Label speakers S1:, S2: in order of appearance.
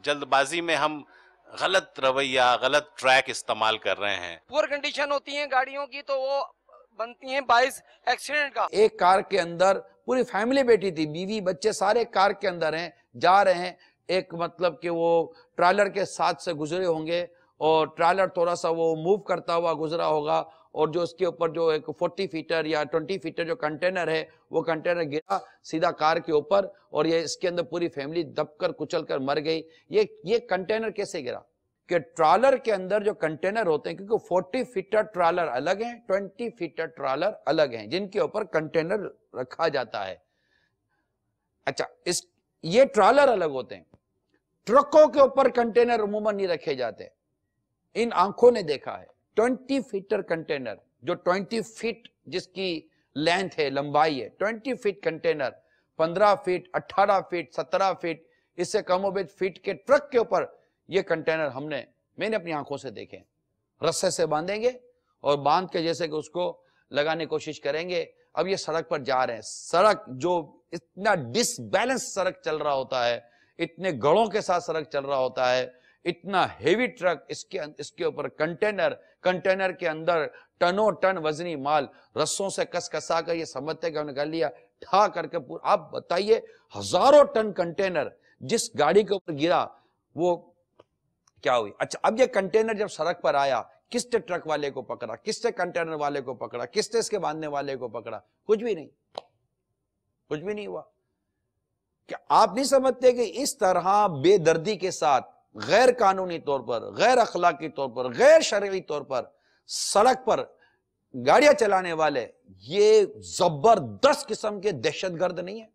S1: جلد بازی میں ہم غلط رویہ غلط ٹریک استعمال کر رہے ہیں.
S2: پور کنڈیشن ہوتی ہیں گاڑیوں کی تو وہ بنتی ہیں باعث ایکسیڈنٹ کا.
S3: ایک کار کے اندر پوری فیملی بیٹھی تھی، بیوی بچے سارے کار کے اندر ہیں، جا رہے ہیں. ایک مطلب کہ وہ ٹرائلر کے ساتھ سے گزرے ہوں گے اور ٹرائلر تھوڑا سا وہ موو کرتا ہوا گزرا ہوگا اور جو اس کے اوپر جو ایک 40 فیٹر یا 20 فیٹر جو کنٹینر ہے وہ کنٹینر گرا سیدھا کار کے اوپر اور یہ اس کے اندر پوری فیملی دب کر کچل کر مر گئی. یہ کنٹینر کیسے گرا؟ کہ ٹرالر کے اندر جو کنٹینر ہوتے ہیں، کیونکہ 40 فیٹر ٹرالر الگ ہیں، 20 فیٹر ٹرالر الگ ہیں جن کے اوپر کنٹینر رکھا جاتا ہے. اچھا یہ ٹرالر الگ ہوتے ہیں، ٹرکوں کے اوپر کنٹینر عموماً نہیں رکھے جاتے. ان آنکھوں نے دیکھا ہے 20 فیٹر کنٹینر، جو 20 فیٹ جس کی لینتھ ہے، لمبائی ہے، 20 feet container 15 feet 18 feet 17 feet اس سے کم و بیش فیٹ کے ٹرک کے اوپر یہ کنٹینر میں نے اپنی آنکھوں سے دیکھے. رسے سے باندھیں گے اور باندھ کے جیسے کہ اس کو لگانے کی کوشش کریں گے. اب یہ سڑک پر جا رہے ہیں، سڑک جو اتنا ڈس بیلنس سڑک چل رہا ہوتا ہے، اتنے گڑوں کے ساتھ سڑک چل رہا ہوتا ہے، اتنا ہیوی ٹرک، اس کے اوپر کنٹینر کے اندر ٹنوں ٹن وزنی مال رسوں سے کس کسا کر یہ سمجھتے کہ نکال لیا ٹھا کر کے پورا. آپ بتائیے ہزاروں ٹن کنٹینر جس گاڑی کے اوپر گرا وہ کیا ہوئی. اچھا اب یہ کنٹینر جب سڑک پر آیا، کس نے ٹرک والے کو پکڑا، کس نے کنٹینر والے کو پکڑا، کس نے اس کے باندھنے والے کو پکڑا؟ کچھ بھی نہیں ہوا. کیا آپ نہیں سمجھتے کہ اس طرح بے دردی کے ساتھ غیر قانونی طور پر، غیر اخلاقی طور پر، غیر شرعی طور پر سڑک پر گاڑیاں چلانے والے یہ زبردست قسم کے دہشت گرد نہیں ہیں؟